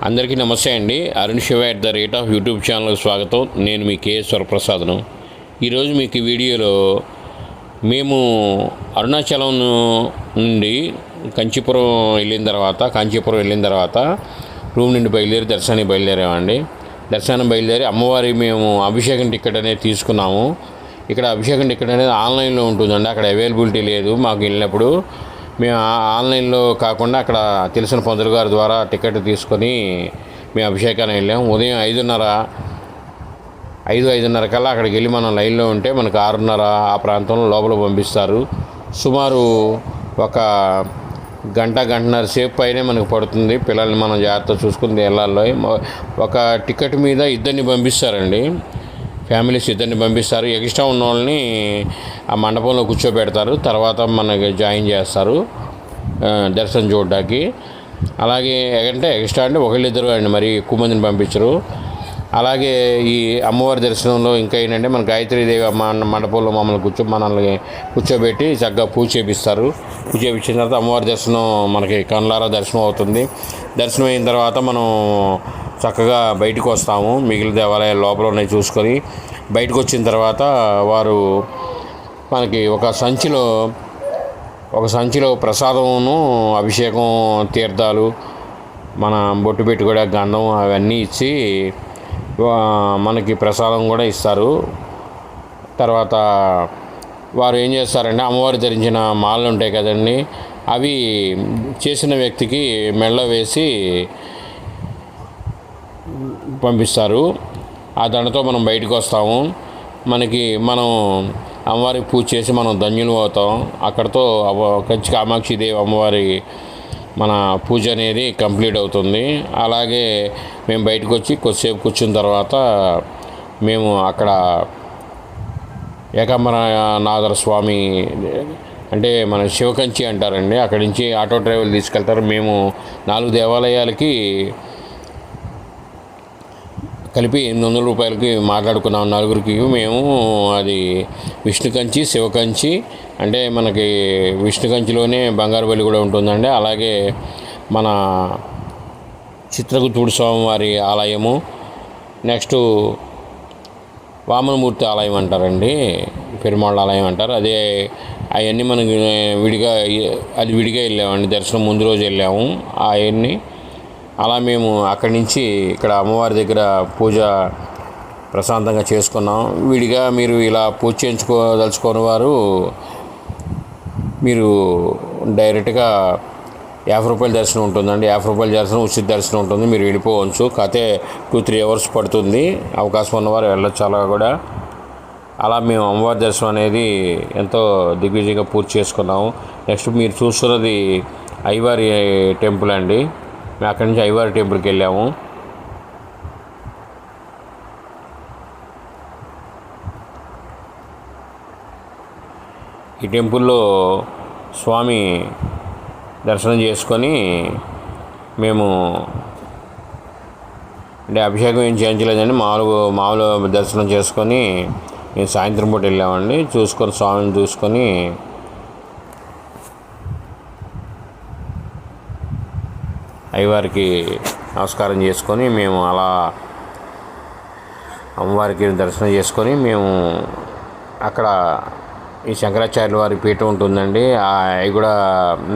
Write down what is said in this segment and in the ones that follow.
అందరికీ నమస్తే అండి. అరుణ్ శివ @యూట్యూబ్ ఛానల్కి స్వాగతం. నేను మీ కేఎస్ వరప్రసాద్ను. ఈరోజు మీకు ఈ వీడియోలో మేము అరుణాచలం నుండి కాంచీపురం వెళ్ళిన తర్వాత రూమ్ నుండి దర్శనానికి బయలుదేరామండి. దర్శనం బయలుదేరి అమ్మవారి మేము అభిషేకం టికెట్ అనేది తీసుకున్నాము. ఇక్కడ అభిషేకం టికెట్ అనేది ఆన్లైన్లో ఉంటుందండి. అక్కడ అవైలబిలిటీ లేదు. మాకు వెళ్ళినప్పుడు మేము ఆన్లైన్లో కాకుండా అక్కడ తెలిసిన పంతులు గారి ద్వారా టికెట్ తీసుకొని మేము అభిషేకానికి వెళ్ళాము. ఉదయం 5:30 కల్లా అక్కడికి వెళ్ళి మనం లైన్లో ఉంటే మనకు 6:30 ఆ ప్రాంతంలో లోపల పంపిస్తారు. సుమారు ఒక గంటన్నర సేపు పైనే మనకు పడుతుంది. పిల్లల్ని మనం జాగ్రత్తగా చూసుకుని వెళ్ళాలి. ఒక టికెట్ మీద ఇద్దరిని పంపిస్తారండి. ఫ్యామిలీస్ ఇద్దరిని పంపిస్తారు. ఎక్స్ట్రా ఉన్న వాళ్ళని ఆ మండపంలో కూర్చోబెడతారు. తర్వాత మనకి జాయిన్ చేస్తారు దర్శనం చూడడానికి. అలాగే ఎక్స్ట్రా అంటే ఒకళ్ళిద్దరు అండి, మరి ఎక్కువ మందిని పంపించరు. అలాగే ఈ అమ్మవారి దర్శనంలో ఇంకా ఏంటంటే మన గాయత్రీదేవి మండపంలో మనల్ని కూర్చోబెట్టి చక్కగా పూజ చేపిస్తారు. పూజ చేయించిన తర్వాత అమ్మవారి దర్శనం మనకి కళ్ళారా దర్శనం అవుతుంది. దర్శనం అయిన తర్వాత మనం చక్కగా బయటకు వస్తాము. మిగిలిన దేవాలయాల లోపల ఉన్నాయి చూసుకొని బయటకు వచ్చిన తర్వాత వారు మనకి ఒక సంచిలో ప్రసాదమును, అభిషేకం, తీర్థాలు, మన బొట్టు పెట్టుకోవడానికి గంధం అవన్నీ ఇచ్చి మనకి ప్రసాదం కూడా ఇస్తారు. తర్వాత వారు ఏం చేస్తారంటే అమ్మవారు ధరించిన మాలలు ఉంటాయి కదండి, అవి చేసిన వ్యక్తికి మెడలో వేసి పంపిస్తారు. ఆ దండతో మనం బయటకు వస్తాము. మనం అమ్మవారికి పూజ చేసి మనం ధన్యులు అవుతాం. అక్కడితో కంచి కామాక్షిదేవి అమ్మవారి మన పూజ అనేది కంప్లీట్ అవుతుంది. అలాగే మేము బయటకు వచ్చి కొద్దిసేపు కూర్చున్న తర్వాత మేము అక్కడ ఏకాంబరనాథ స్వామి అంటే మన శివకంచి అంటారండి, అక్కడి నుంచి ఆటో డ్రైవర్లు తీసుకెళ్తారు. మేము 4 దేవాలయాలకి కలిపి 800 రూపాయలకి మాట్లాడుకున్నాం నలుగురికి. మేము అది విష్ణుకంచి, శివకంచి, అంటే మనకి విష్ణుకంచిలోనే బంగారు బలి కూడా ఉంటుందండి. అలాగే మన చిత్రగుప్తుడు స్వామివారి ఆలయము, నెక్స్ట్ వామనమూర్తి ఆలయం అంటారండి, పెరుమాళ్ళ ఆలయం అంటారు. అదే అవన్నీ మనకి విడిగా వెళ్ళామండి. దర్శనం ముందు రోజు వెళ్ళాము అవన్నీ. అలా మేము అక్కడి నుంచి ఇక్కడ అమ్మవారి దగ్గర పూజ ప్రశాంతంగా చేసుకున్నాం. విడిగా మీరు ఇలా పూజ చేయించుకోదలుచుకున్న వారు మీరు డైరెక్ట్గా 50 రూపాయల దర్శనం ఉంటుందండి. 50 రూపాయల దర్శనం ఉచిత దర్శనం ఉంటుంది. మీరు వెళ్ళిపోవచ్చు. కాకపోతే 2-3 అవర్స్ పడుతుంది. అవకాశం ఉన్నవారు వెళ్ళొచ్చు అలా కూడా. అలా మేము అమ్మవారి దర్శనం అనేది ఎంతో దిగ్విజయంగా పూర్తి చేసుకున్నాము. నెక్స్ట్ మీరు చూస్తున్నది అయ్యవారి టెంపుల్ అండి. మేము అక్కడి నుంచి అయ్యవారి టెంపుల్కి వెళ్ళాము. ఈ టెంపుల్లో స్వామి దర్శనం చేసుకొని మేము అంటే అభిషేకం ఏం చేయించలేదండి, మామూలు దర్శనం చేసుకొని మేము సాయంత్రం పూట వెళ్ళామండి. స్వామిని చూసుకొని అయ్యవారికి నమస్కారం చేసుకొని మేము అలా అమ్మవారికి దర్శనం చేసుకొని మేము అక్కడ ఈ శంకరాచార్యుల వారి పీఠం ఉంటుందండి. అవి కూడా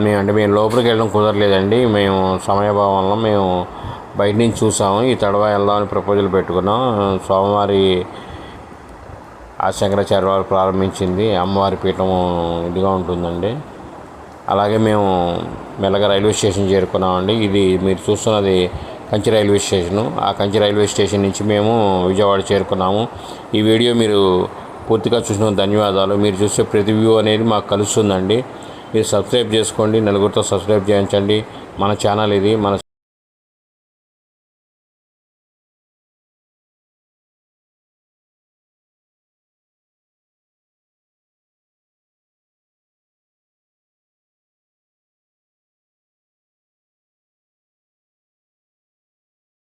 మేము లోపలికి వెళ్ళడం కుదరలేదండి. మేము సమయభావం వల్ల మేము బయట నుంచి చూసాము. ఈ తడవ వెళ్దామని ప్రపోజల్ పెట్టుకున్నాం. స్వామివారి ఆ శంకరాచార్య వారు ప్రారంభించింది అమ్మవారి పీఠం ఇదిగా ఉంటుందండి. అలాగే మేము మెల్లగా రైల్వే స్టేషన్ చేరుకున్నామండి. ఇది మీరు చూస్తున్నది కంచి రైల్వే స్టేషను. ఆ కంచి రైల్వే స్టేషన్ నుంచి మేము విజయవాడ చేరుకున్నాము. ఈ వీడియో మీరు పూర్తిగా చూసిన ధన్యవాదాలు. మీరు చూసే ప్రతి వ్యూ అనేది మాకు కలుస్తుందండి. మీరు సబ్స్క్రైబ్ చేసుకోండి, నలుగురితో సబ్స్క్రైబ్ చేయించండి. మన ఛానల్ ఇది.